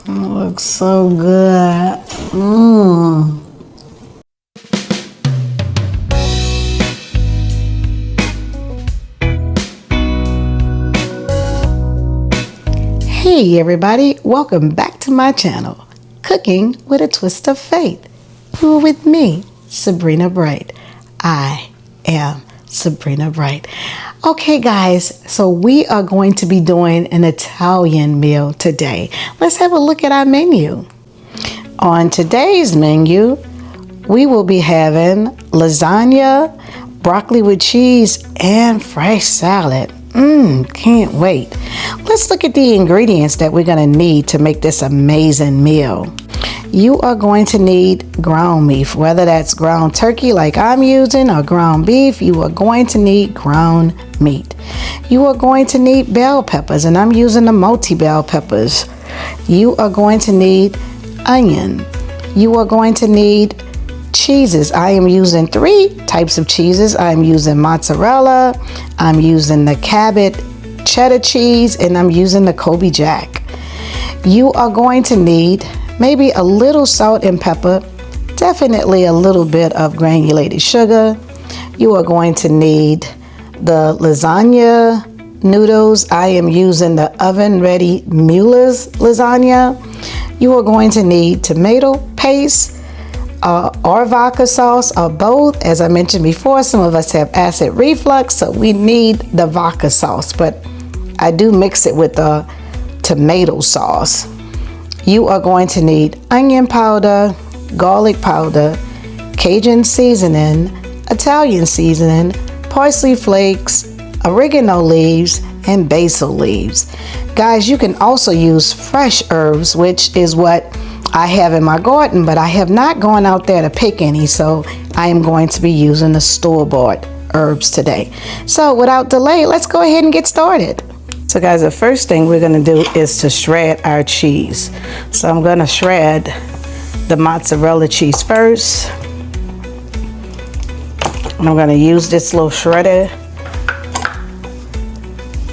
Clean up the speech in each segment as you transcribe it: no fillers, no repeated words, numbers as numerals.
Looks so good. Mmm. Hey everybody, welcome back to my channel, Cooking with a Twist of Faith. You are with me, Sabrina Bright. I am Sabrina Bright. Okay guys, so we are going to be doing an Italian meal today. Let's have a look at our menu. On today's menu, we will be having lasagna, broccoli with cheese, and fresh salad. Can't wait. Let's look at the ingredients that we're going to need to make this amazing meal. You are going to need ground beef, whether that's ground turkey like I'm using or ground beef. You are going to need ground meat. You are going to need bell peppers, and I'm using the multi-bell peppers. You are going to need onion. You are going to need cheeses. I am using 3 types of cheeses. I'm using mozzarella, I'm using the Cabot cheddar cheese, and I'm using the Colby Jack. You are going to need maybe a little salt and pepper, definitely a little bit of granulated sugar. You are going to need the lasagna noodles. I am using the oven ready Mueller's lasagna. You are going to need tomato paste, or vodka sauce, or both. As I mentioned before, some of us have acid reflux, so we need the vodka sauce, but I do mix it with the tomato sauce. You are going to need onion powder, garlic powder, Cajun seasoning, Italian seasoning, parsley flakes, oregano leaves, and basil leaves. Guys, you can also use fresh herbs, which is what I have in my garden, but I have not gone out there to pick any, so I am going to be using the store-bought herbs today. So without delay, let's go ahead and get started. So guys, the first thing we're going to do is to shred our cheese. So I'm going to shred the mozzarella cheese first. And I'm going to use this little shredder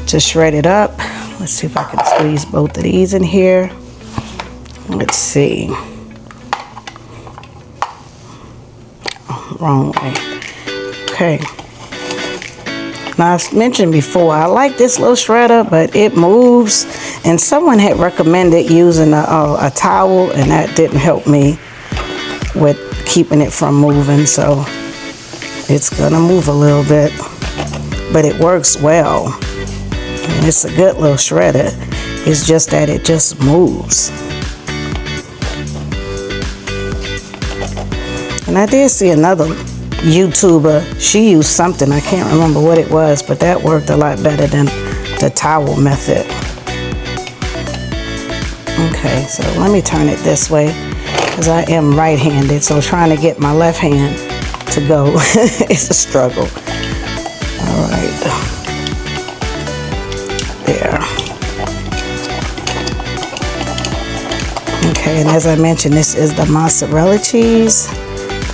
to shred it up. Let's see if I can squeeze both of these in here. Let's see. Oh, wrong way. Okay. Now, I mentioned before, I like this little shredder, but it moves. And someone had recommended using a towel, and that didn't help me with keeping it from moving. So it's gonna move a little bit, but it works well. And it's a good little shredder. It's just that it just moves. And I did see another YouTuber, she used something, I can't remember what it was, but that worked a lot better than the towel method. Okay, so let me turn it this way, because I am right-handed, so trying to get my left hand to go is a struggle. All right, there. Okay, and as I mentioned, this is the mozzarella cheese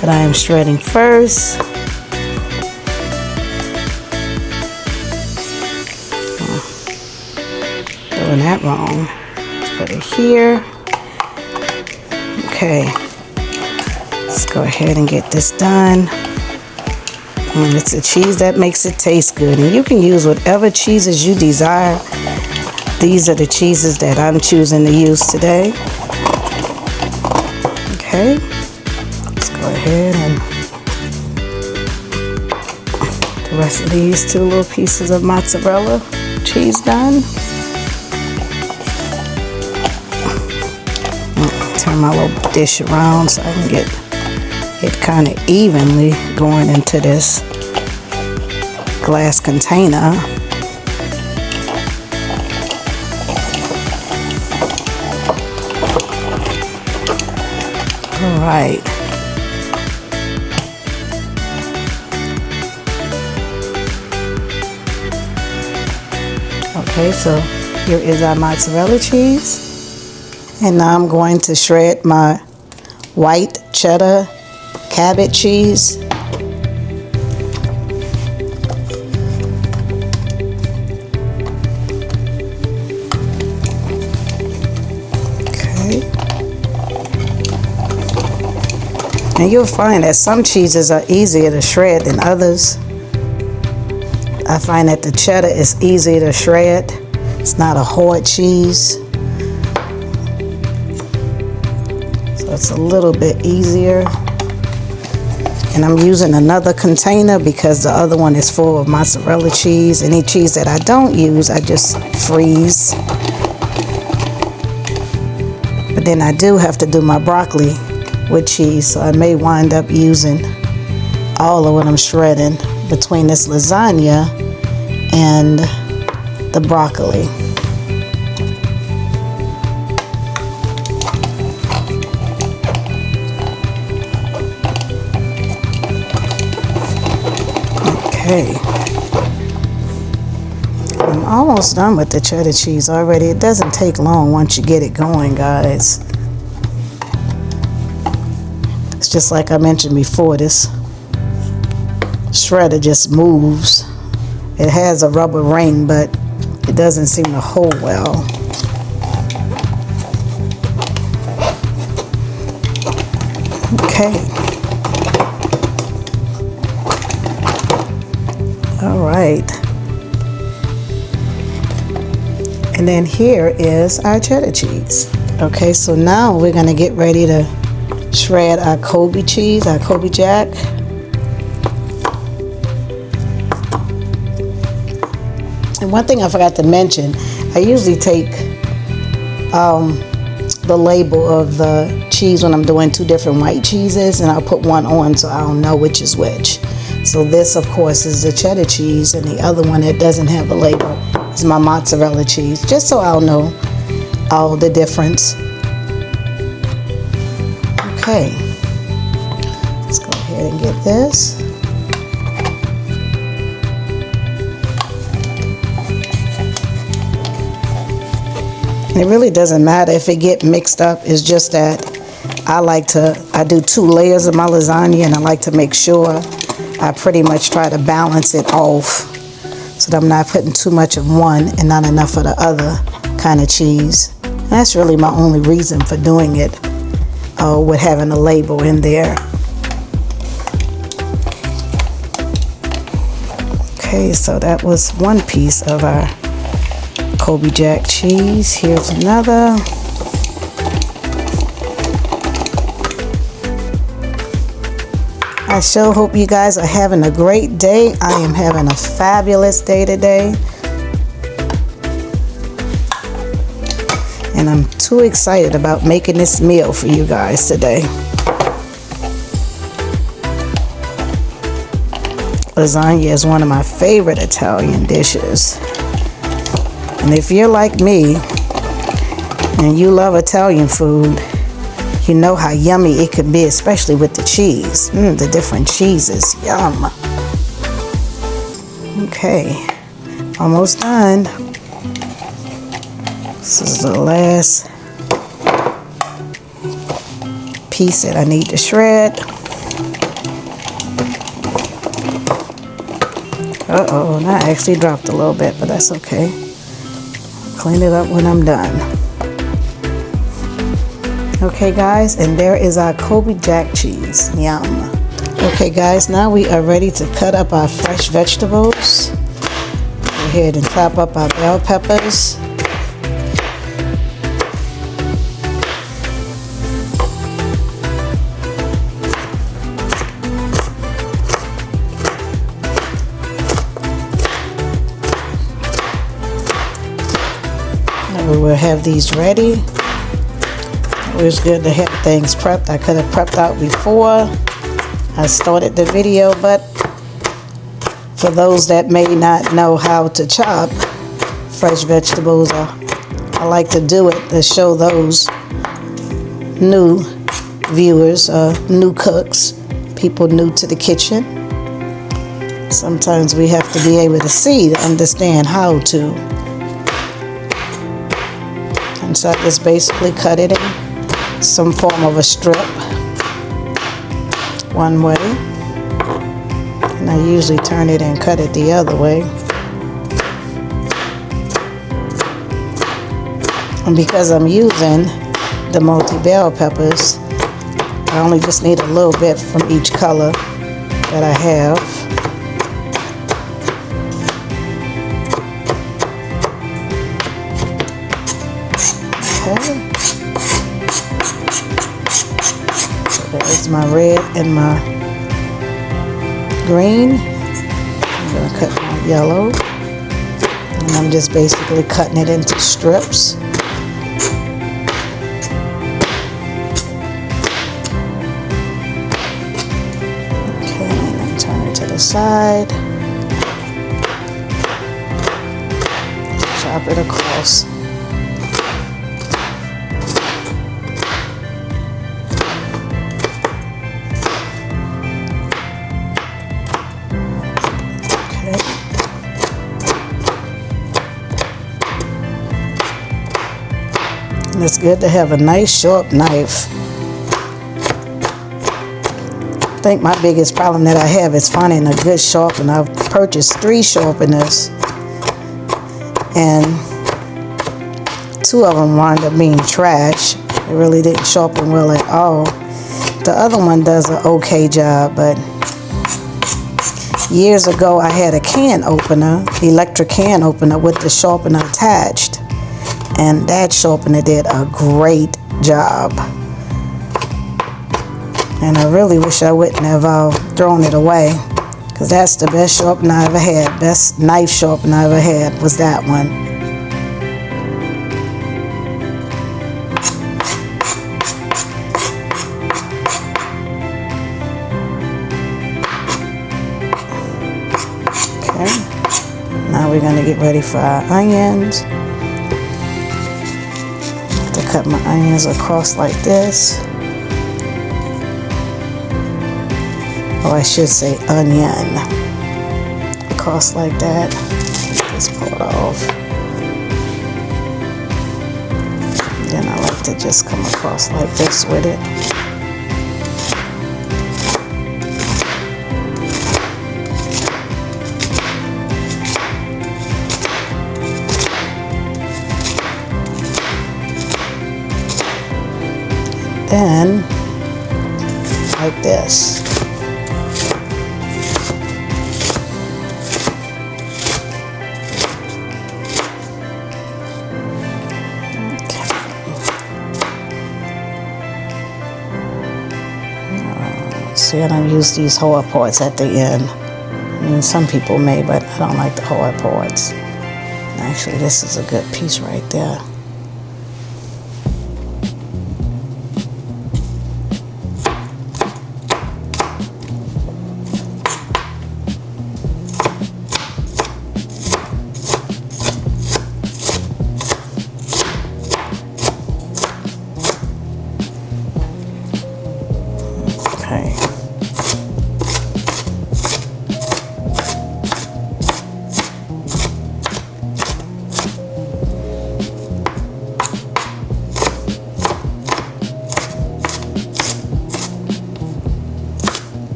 that I am shredding first. Doing that wrong. Let's put it here. Okay. Let's go ahead and get this done. And it's a cheese that makes it taste good. And you can use whatever cheeses you desire. These are the cheeses that I'm choosing to use today. Okay. Go ahead and the rest of these 2 little pieces of mozzarella cheese done. Turn my little dish around so I can get it kind of evenly going into this glass container. All right. Okay, so here is our mozzarella cheese. And now I'm going to shred my white cheddar Cabot cheese. Okay. And you'll find that some cheeses are easier to shred than others. I find that the cheddar is easier to shred. It's not a hard cheese. So it's a little bit easier. And I'm using another container because the other one is full of mozzarella cheese. Any cheese that I don't use, I just freeze. But then I do have to do my broccoli with cheese, so I may wind up using all of what I'm shredding between this lasagna and the broccoli. Okay, I'm almost done with the cheddar cheese already. It doesn't take long once you get it going, guys. It's just like I mentioned before, this shredder just moves. It has a rubber ring, but it doesn't seem to hold well. Okay. All right. And then here is our cheddar cheese. Okay, so now we're going to get ready to shred our Colby cheese, our Colby Jack. And one thing I forgot to mention, I usually take the label of the cheese when I'm doing two different white cheeses, and I'll put one on so I'll know which is which. So this, of course, is the cheddar cheese, and the other one that doesn't have the label is my mozzarella cheese, just so I'll know all the difference. Okay, let's go ahead and get this. And it really doesn't matter if it get mixed up. It's just that I do 2 layers of my lasagna, and I like to make sure I pretty much try to balance it off so that I'm not putting too much of one and not enough of the other kind of cheese. And that's really my only reason for doing it with having a label in there. Okay, so that was one piece of our Colby Jack cheese. Here's another. I sure hope you guys are having a great day. I am having a fabulous day today. And I'm too excited about making this meal for you guys today. Lasagna is one of my favorite Italian dishes. And if you're like me and you love Italian food, you know how yummy it can be, especially with the cheese. The different cheeses, yum. Okay, almost done. This is the last piece that I need to shred. Uh-oh, I actually dropped a little bit, but that's okay. Clean it up when I'm done. Okay guys, and there is our Colby Jack cheese. Yum. Okay guys, now we are ready to cut up our fresh vegetables. Go ahead and chop up our bell peppers. And we will have these ready. It was good to have things prepped. I could have prepped out before I started the video, but for those that may not know how to chop fresh vegetables, I like to do it to show those new viewers, new cooks, people new to the kitchen. Sometimes we have to be able to see to understand how to. And so I just basically cut it in some form of a strip one way, and I usually turn it and cut it the other way. And because I'm using the multi bell peppers, I only just need a little bit from each color that I have. Okay. So there's my red and my green. I'm going to cut my yellow. And I'm just basically cutting it into strips. Side, chop it across. Okay. And it's good to have a nice sharp knife. I think my biggest problem that I have is finding a good sharpener. I've purchased 3 sharpeners and 2 of them wound up being trash. It really didn't sharpen well at all. The other one does an okay job, but years ago I had a can opener, electric can opener with the sharpener attached, and that sharpener did a great job. And I really wish I wouldn't have thrown it away, because that's the best sharpener I ever had. Best knife sharpener I ever had was that one. Okay. Now we're going to get ready for our onions. I have to cut my onions across like this. Or I should say onion. Across like that. Just pull it off. Then I like to just come across like this with it. Then, like this. See, I don't use these hard parts at the end. I mean, some people may, but I don't like the hard parts. And actually, this is a good piece right there.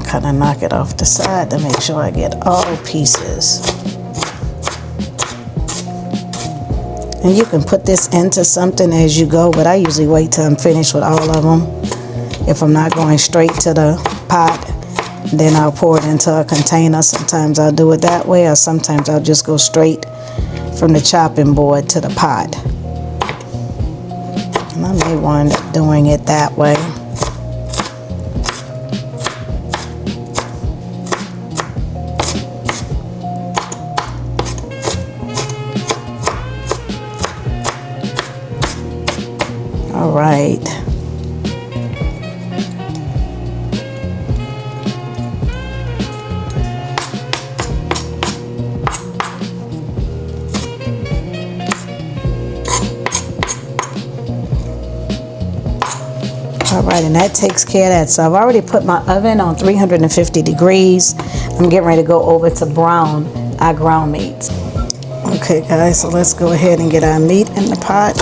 Kind of knock it off the side to make sure I get all pieces. And you can put this into something as you go, but I usually wait till I'm finished with all of them. If I'm not going straight to the pot, then I'll pour it into a container. Sometimes I'll do it that way, or sometimes I'll just go straight from the chopping board to the pot. And I may wind up doing it that way. All right. All right, and that takes care of that. So I've already put my oven on 350 degrees. I'm getting ready to go over to brown our ground meats. Okay, guys, so let's go ahead and get our meat in the pot.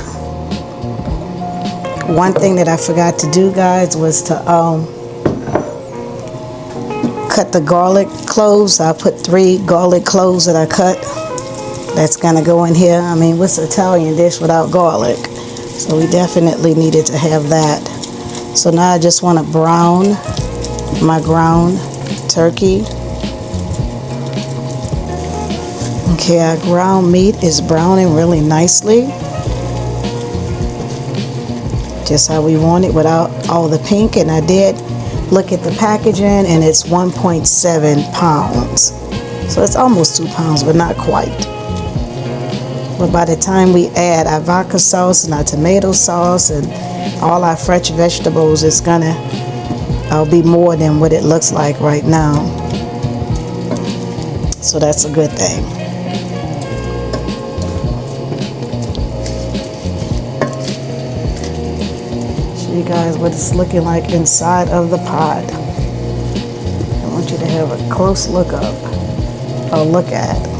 One thing that I forgot to do, guys, was to cut the garlic cloves. I put 3 garlic cloves that I cut. That's gonna go in here. I mean, what's an Italian dish without garlic? So we definitely needed to have that. So now I just want to brown my ground turkey. Okay, our ground meat is browning really nicely. Just how we want it without all the pink. And I did look at the packaging and it's 1.7 pounds. So it's almost 2 pounds, but not quite. But by the time we add our vodka sauce and our tomato sauce and all our fresh vegetables, it's gonna be more than what it looks like right now. So that's a good thing. Show you guys what it's looking like inside of the pot. I want you to have a close look at.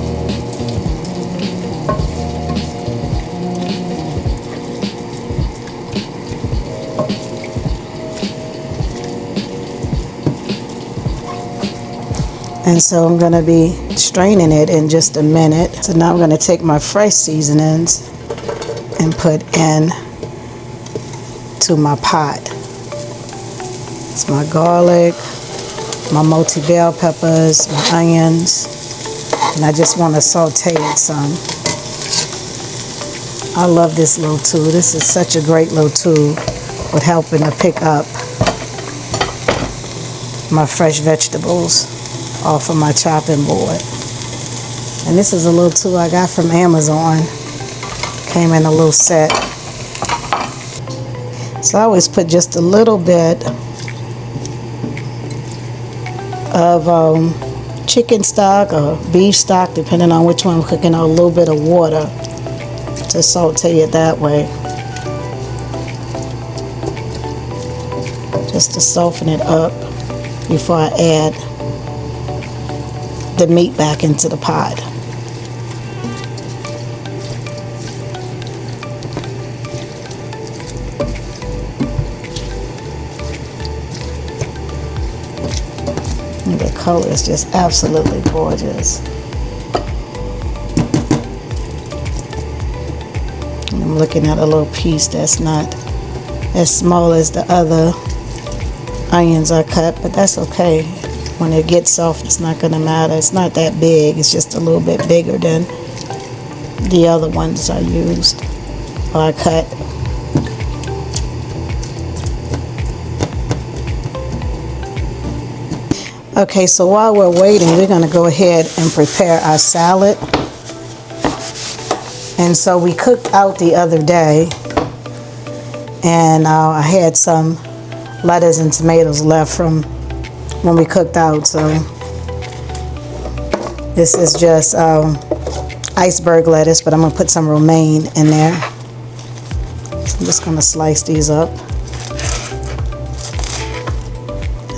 And so I'm going to be straining it in just a minute. So now I'm going to take my fresh seasonings and put in to my pot. It's my garlic, my multi-bell peppers, my onions, and I just want to saute it some. I love this little tool. This is such a great little tool with helping to pick up my fresh vegetables off of my chopping board. And this is a little tool I got from Amazon. Came in a little set. So I always put just a little bit of chicken stock or beef stock, depending on which one I'm cooking, or a little bit of water to saute it that way. Just to soften it up before I add the meat back into the pot. And the color is just absolutely gorgeous. And I'm looking at a little piece that's not as small as the other onions I cut, but that's okay. When it gets soft, it's not going to matter. It's not that big. It's just a little bit bigger than the other ones I used or I cut. Okay, so while we're waiting, we're going to go ahead and prepare our salad. And so we cooked out the other day, and I had some lettuce and tomatoes left from when we cooked out. So this is just iceberg lettuce, but I'm going to put some romaine in there. So I'm just going to slice these up.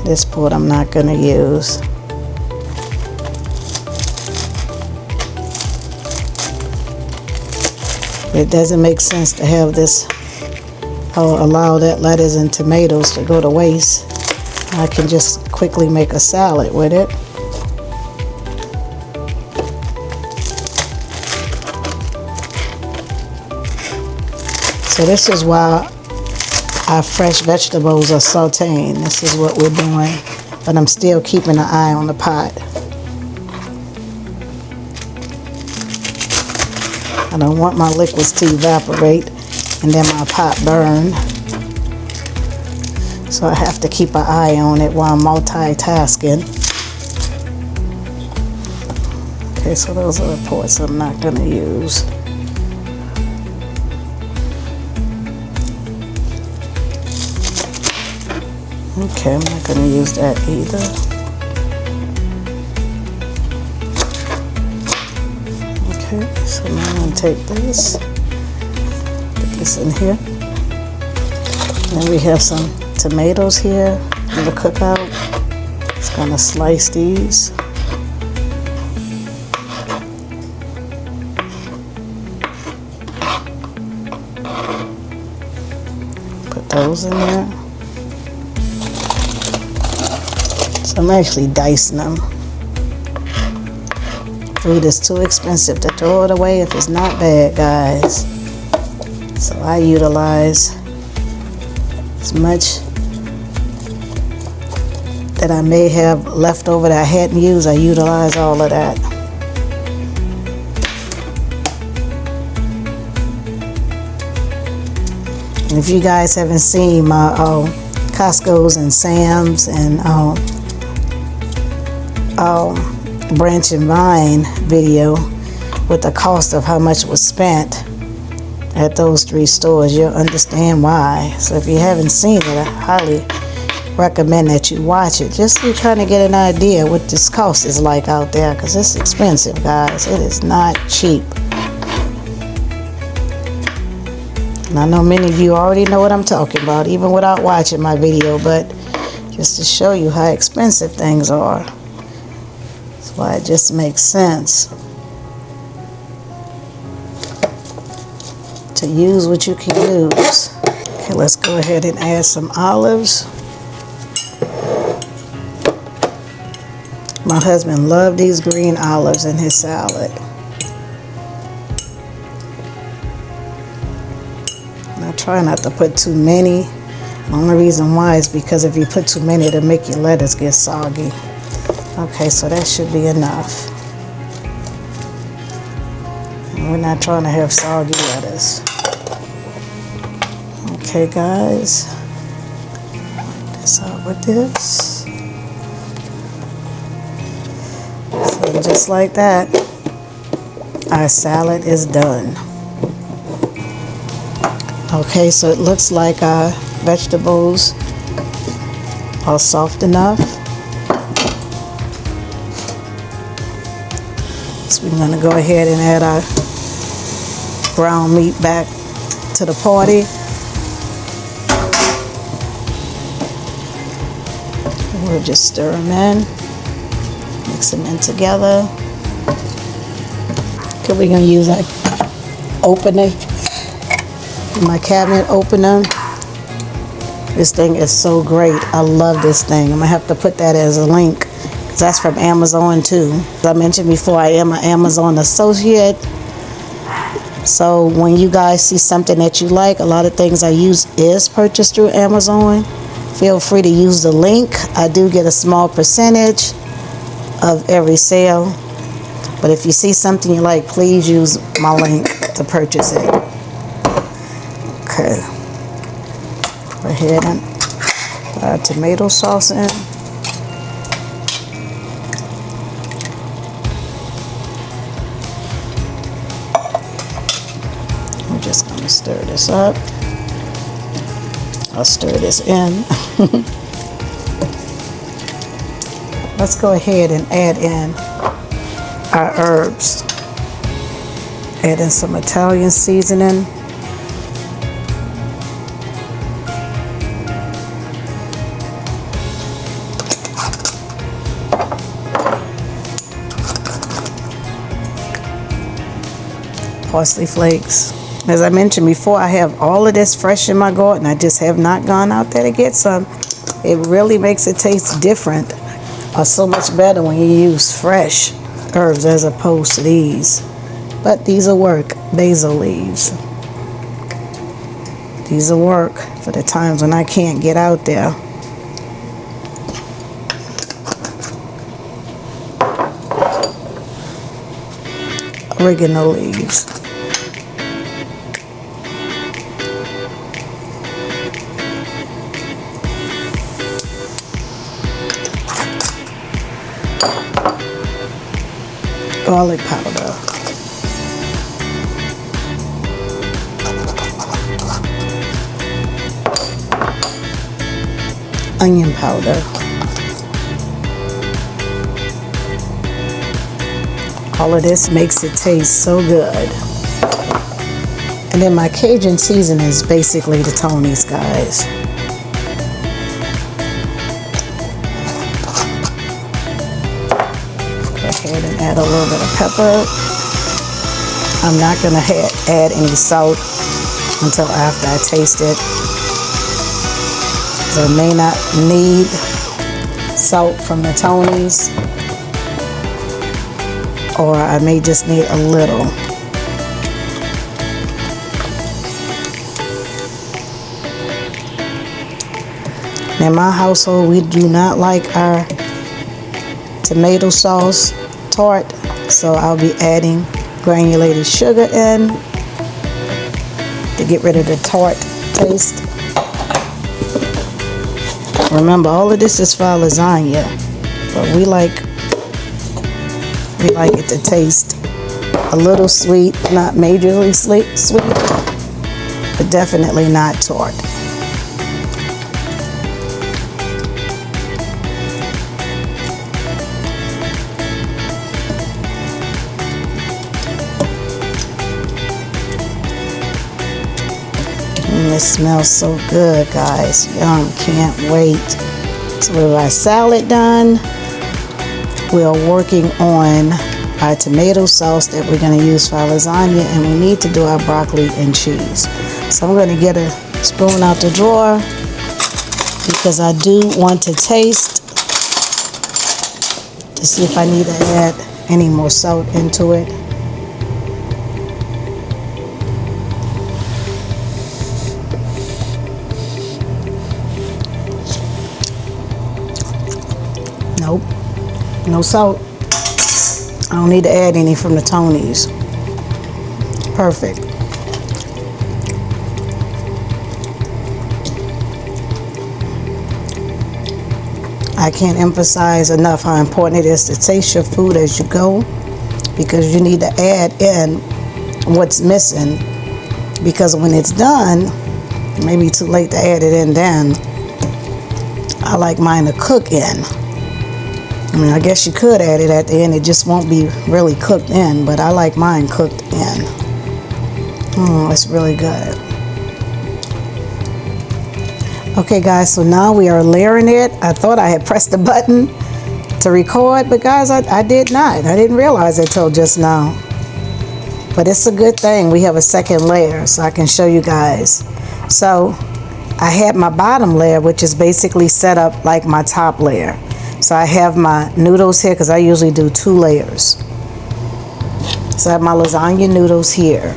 This part I'm not going to use. It doesn't make sense to have this, allow that lettuce and tomatoes to go to waste. I can just quickly make a salad with it. So this is while our fresh vegetables are sauteing. This is what we're doing, but I'm still keeping an eye on the pot. I don't want my liquids to evaporate and then my pot burn. So I have to keep an eye on it while I'm multitasking. Okay, so those are the parts I'm not going to use. Okay, I'm not going to use that either. Okay, so now I'm going to take this, put this in here. And then we have some tomatoes here in the cookout. Just gonna slice these. Put those in there. So I'm actually dicing them. Food is too expensive to throw it away if it's not bad, guys. So I utilize as much that I may have left over that I hadn't used. I utilize all of that. And if you guys haven't seen my Costco's and Sam's and Branch and Vine video with the cost of how much was spent at those 3 stores, you'll understand why. So if you haven't seen it, I highly recommend that you watch it, just so you're trying to get an idea what this cost is like out there, because it's expensive, guys. It is not cheap. And I know many of you already know what I'm talking about, even without watching my video, but just to show you how expensive things are. That's why it just makes sense to use what you can use. Okay, let's go ahead and add some olives. My husband loved these green olives in his salad. And I try not to put too many. The only reason why is because if you put too many, it'll make your lettuce get soggy. Okay, so that should be enough. And we're not trying to have soggy lettuce. Okay, guys. Work this out with this. And just like that, our salad is done. Okay, so it looks like our vegetables are soft enough. So we're going to go ahead and add our ground meat back to the party. We'll just stir them in. Mix them in together. Okay, we're going to use our opener, my cabinet opener. This thing is so great. I love this thing. I'm going to have to put that as a link, because that's from Amazon too. As I mentioned before, I am an Amazon associate. So when you guys see something that you like, a lot of things I use is purchased through Amazon. Feel free to use the link. I do get a small percentage of every sale, but if you see something you like, please use my link to purchase it. Okay, go ahead and put our tomato sauce in. I'm just going to stir this up. I'll stir this in. Let's go ahead and add in our herbs. Add in some Italian seasoning. Parsley flakes. As I mentioned before, I have all of this fresh in my garden. I just have not gone out there to get some. It really makes it taste different, or so much better when you use fresh herbs as opposed to these. But these will work. Basil leaves. These will work for the times when I can't get out there. Oregano leaves. Garlic powder. Onion powder. All of this makes it taste so good. And then my Cajun seasoning is basically the Tony's, guys. Ahead and add a little bit of pepper. I'm not going to add any salt until after I taste it. So I may not need salt from the Tony's, or I may just need a little. In my household, we do not like our tomato sauce tart, so I'll be adding granulated sugar in to get rid of the tart taste. Remember, all of this is for lasagna, but we like it to taste a little sweet, not majorly sweet, but definitely not tart. This smells so good, guys. Yum, can't wait. So we have our salad done. We are working on our tomato sauce that we're going to use for our lasagna, and we need to do our broccoli and cheese. So I'm going to get a spoon out the drawer because I do want to taste to see if I need to add any more salt into it. Nope, no salt. I don't need to add any from the Tonys. Perfect. I can't emphasize enough how important it is to taste your food as you go, because you need to add in what's missing, because when it's done, it may be too late to add it in then. I like mine to cook in. I mean, I guess you could add it at the end. It just won't be really cooked in, but I like mine cooked in. It's really good. Okay, guys, so now we are layering it. I thought I had pressed the button to record, but guys, I did not. I didn't realize it till just now. But it's a good thing we have a second layer so I can show you guys. So I had my bottom layer, which is basically set up like my top layer. So I have my noodles here because I usually do 2 layers. So I have my lasagna noodles here.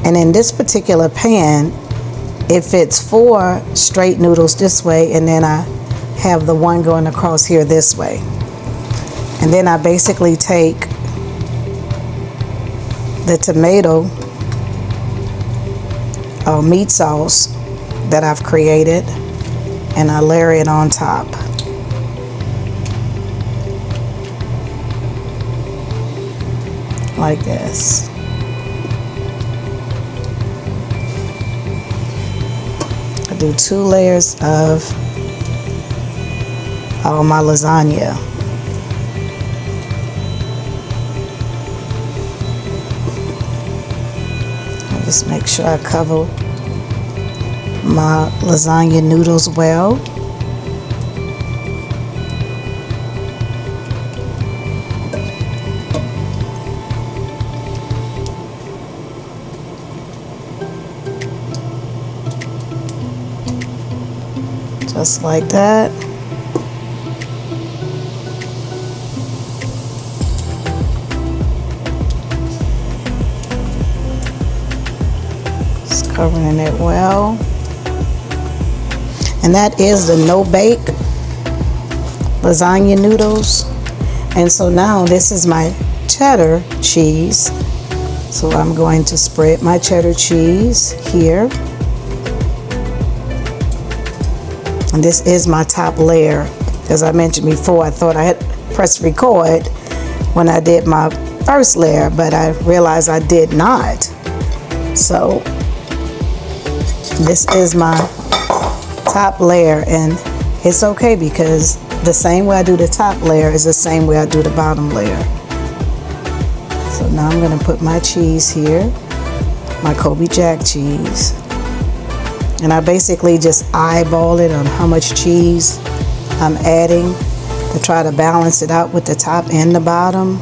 And in this particular pan, it fits 4 straight noodles this way, and then I have the one going across here this way. And then I basically take the tomato meat sauce that I've created, and I layer it on top. Like this. I do 2 layers of my lasagna. Just make sure I cover my lasagna noodles well. Just like that. Covering it well. And that is the no-bake lasagna noodles. And so now this is my cheddar cheese. So I'm going to spread my cheddar cheese here. And this is my top layer. As I mentioned before, I thought I had pressed record when I did my first layer, but I realized I did not. So this is my top layer, and it's okay because the same way I do the top layer is the same way I do the bottom layer. So now I'm going to put my cheese here, my Colby Jack cheese, and I basically just eyeball it on how much cheese I'm adding to try to balance it out with the top and the bottom.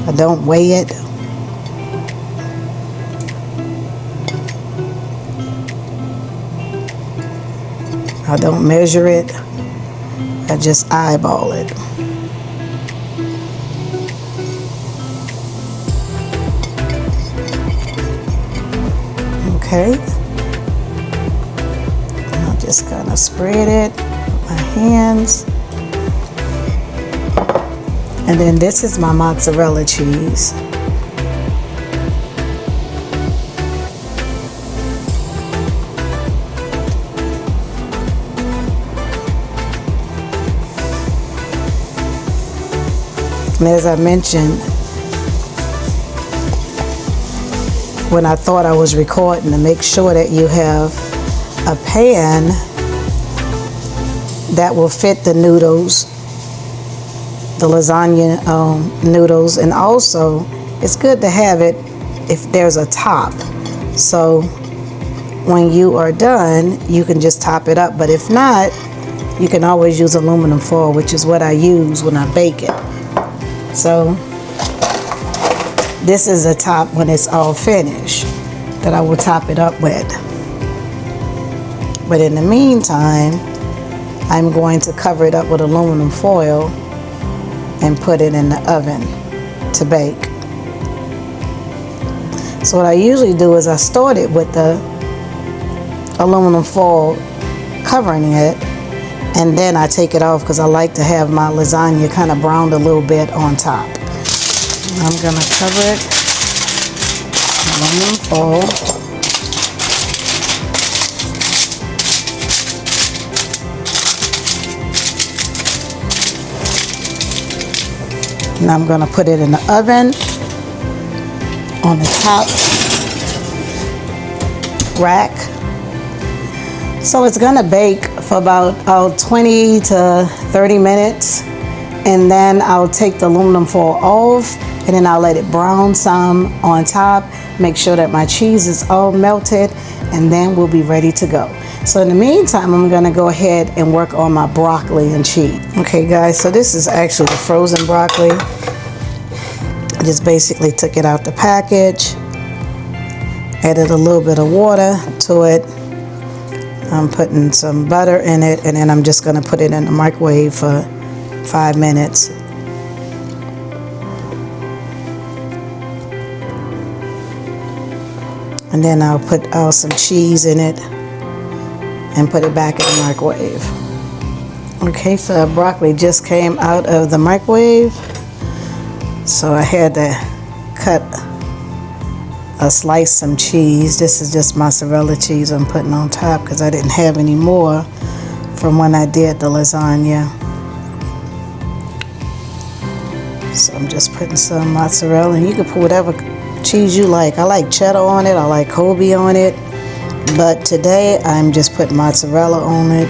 I don't weigh it. I don't measure it, I just eyeball it. Okay. I'm just gonna spread it with my hands. And then this is my mozzarella cheese. And as I mentioned, when I thought I was recording, to make sure that you have a pan that will fit the noodles, the lasagna noodles, and also it's good to have it if there's a top. So when you are done, you can just top it up. But if not, you can always use aluminum foil, which is what I use when I bake it. So this is the top when it's all finished that I will top it up with. But in the meantime, I'm going to cover it up with aluminum foil and put it in the oven to bake. So what I usually do is I start it with the aluminum foil covering it, and then I take it off because I like to have my lasagna kind of browned a little bit on top. I'm gonna cover it with aluminum foil. And I'm gonna put it in the oven on the top rack. So it's gonna bake for about 20 to 30 minutes, and then I'll take the aluminum foil off, and then I'll let it brown some on top, make sure that my cheese is all melted, and then we'll be ready to go. So in the meantime, I'm gonna go ahead and work on my broccoli and cheese. Okay guys, so this is actually the frozen broccoli. I just basically took it out the package, added a little bit of water to it. I'm putting some butter in it, and then I'm just gonna put it in the microwave for 5 minutes. And then I'll put some cheese in it and put it back in the microwave. Okay, so the broccoli just came out of the microwave, so I had to cut slice some cheese. This is just mozzarella cheese I'm putting on top because I didn't have any more from when I did the lasagna. So I'm just putting some mozzarella, and you can put whatever cheese you like. I like cheddar on it, I like Colby on it, but today I'm just putting mozzarella on it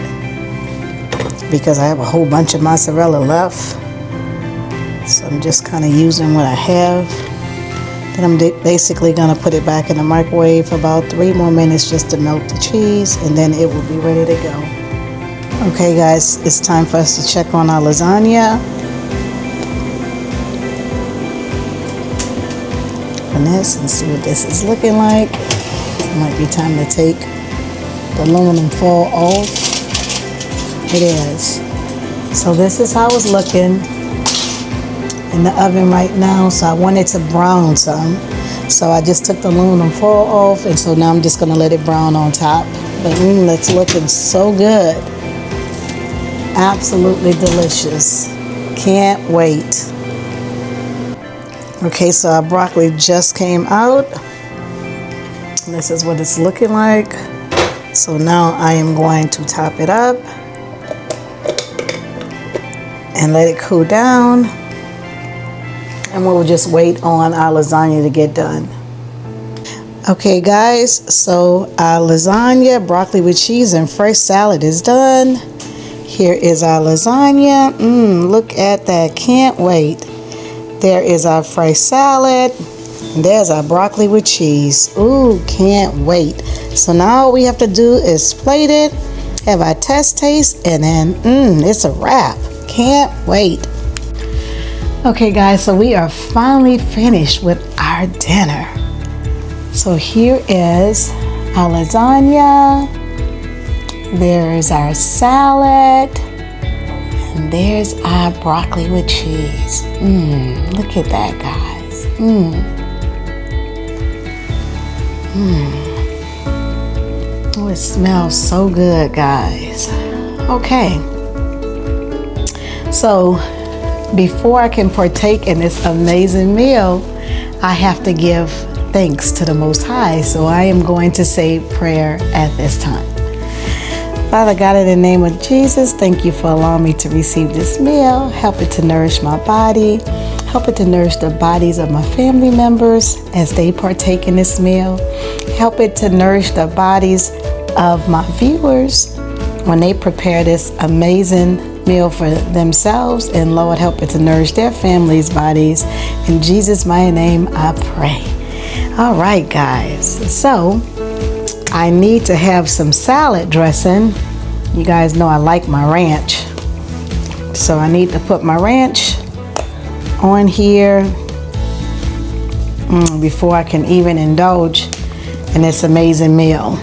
because I have a whole bunch of mozzarella left. So I'm just kind of using what I have. Then I'm basically gonna put it back in the microwave for about 3 more minutes just to melt the cheese, and then it will be ready to go. Okay guys, it's time for us to check on our lasagna. Open this and see what this is looking like. It might be time to take the aluminum foil off. It is. So this is how it's looking in the oven right now. So I wanted to brown some, so I just took the aluminum foil off, and so now I'm just gonna let it brown on top. But it's looking so good, absolutely delicious. Can't wait. Okay, so our broccoli just came out. This is what it's looking like. So now I am going to top it up and let it cool down, and we'll just wait on our lasagna to get done. Okay guys, so our lasagna, broccoli with cheese and fresh salad is done. Here is our lasagna. Look at that, can't wait. There is our fresh salad, and there's our broccoli with cheese. Ooh, can't wait. So now all we have to do is plate it, have our test taste, and then it's a wrap. Can't wait. Okay guys, so we are finally finished with our dinner. So here is our lasagna, there is our salad, and there's our broccoli with cheese. Look at that guys. Oh, it smells so good, guys. Okay. So, before I can partake in this amazing meal, I have to give thanks to the Most High. So I am going to say prayer at this time. Father God, in the name of Jesus, thank you for allowing me to receive this meal. Help it to nourish my body. Help it to nourish the bodies of my family members as they partake in this meal. Help it to nourish the bodies of my viewers when they prepare this amazing meal for themselves. And Lord, help it to nourish their families' bodies. In Jesus' mighty name, I pray. All right, guys. So I need to have some salad dressing. You guys know I like my ranch. So I need to put my ranch on here before I can even indulge in this amazing meal.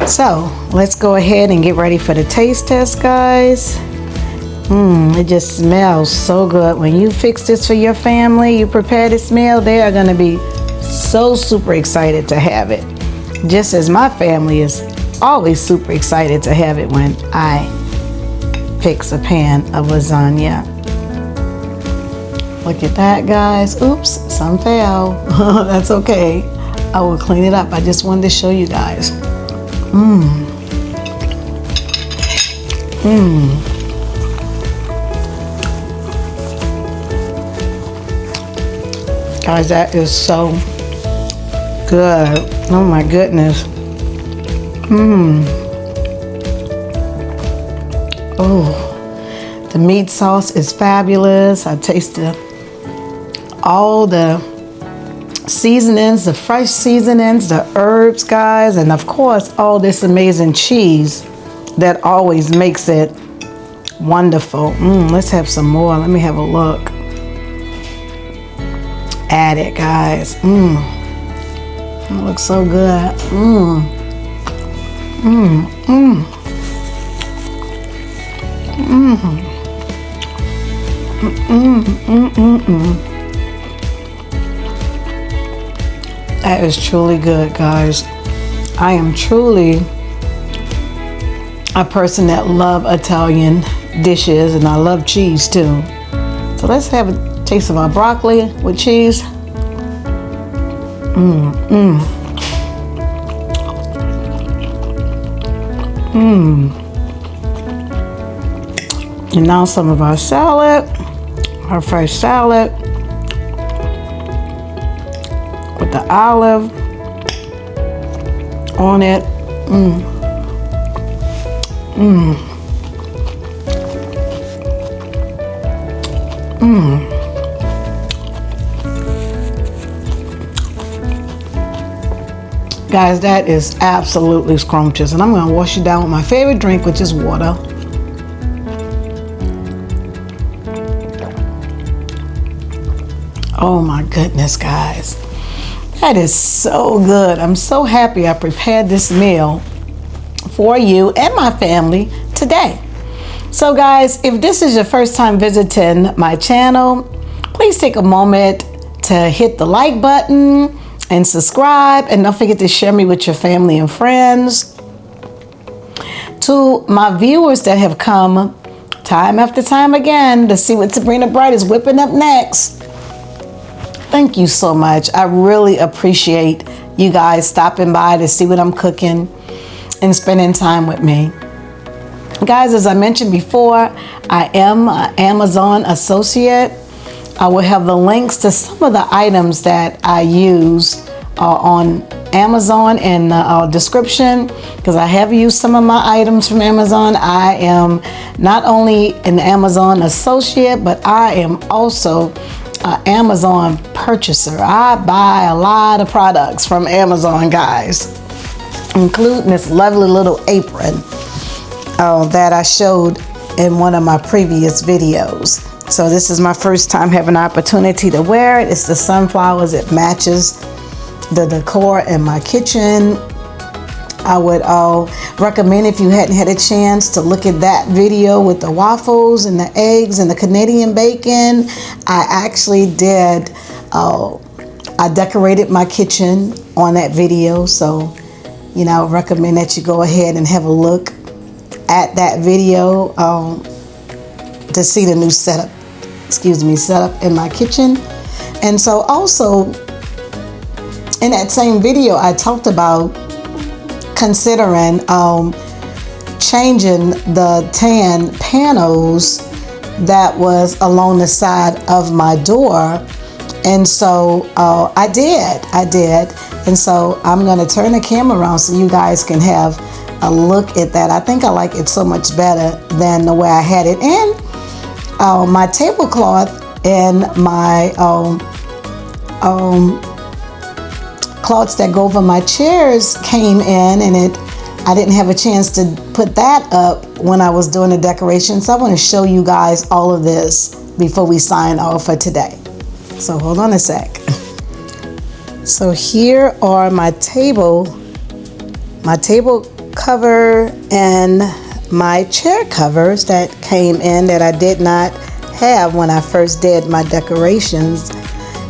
So let's go ahead and get ready for the taste test, guys. It just smells so good. When you fix this for your family, you prepare this meal, they are going to be so super excited to have it. Just as my family is always super excited to have it when I fix a pan of lasagna. Look at that, guys. Oops, some fell. That's okay. I will clean it up. I just wanted to show you guys. Guys, that is so good. Oh my goodness. Oh, the meat sauce is fabulous. I tasted all the seasonings, the fresh seasonings, the herbs, guys, and of course all this amazing cheese that always makes it wonderful. Let's have some more. Let me have a look at it, guys. It looks so good. That is truly good, guys. I am truly a person that love Italian dishes, and I love cheese too. So let's have a taste of our broccoli with cheese. And now some of our salad, our fresh salad with the olive on it. Guys, that is absolutely scrumptious. And I'm going to wash it down with my favorite drink, which is water. Oh my goodness, guys. That is so good. I'm so happy I prepared this meal for you and my family today. So guys, if this is your first time visiting my channel, please take a moment to hit the like button and subscribe, and don't forget to share me with your family and friends. To my viewers that have come time after time again to see what Sabrina Bright is whipping up next, thank you so much. I really appreciate you guys stopping by to see what I'm cooking and spending time with me. Guys, as I mentioned before, I am an Amazon associate. I will have the links to some of the items that I use on Amazon in the description, because I have used some of my items from Amazon. I am not only an Amazon associate, but I am also an Amazon purchaser. I buy a lot of products from Amazon, guys, including this lovely little apron that I showed in one of my previous videos. So this is my first time having an opportunity to wear it. It's the sunflowers. It matches the decor in my kitchen. I would recommend, if you hadn't had a chance to look at that video with the waffles and the eggs and the Canadian bacon. I actually did, I decorated my kitchen on that video. So you know, I recommend that you go ahead and have a look at that video to see the new setup in my kitchen. And so also in that same video, I talked about considering changing the tan panels that was along the side of my door. And so I did. And so I'm going to turn the camera around so you guys can have a look at that. I think I like it so much better than the way I had it. And my tablecloth and my cloths that go over my chairs came in, and I didn't have a chance to put that up when I was doing the decorations. So I want to show you guys all of this before we sign off for today. So hold on a sec. So here are my table cover and my chair covers that came in that I did not have when I first did my decorations.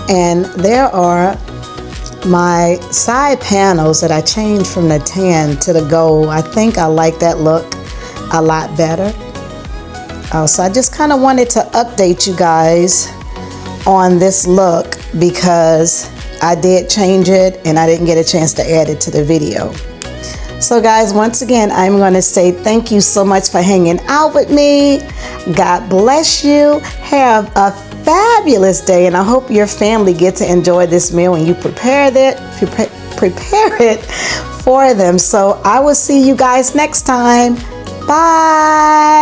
And there are my side panels that I changed from the tan to the gold. I think I like that look a lot better. So I just kind of wanted to update you guys on this look because I did change it and I didn't get a chance to add it to the video. So guys, once again, I'm going to say thank you so much for hanging out with me. God bless you. Have a fabulous day, and I hope your family get to enjoy this meal when you prepare it for them. So I will see you guys next time. Bye.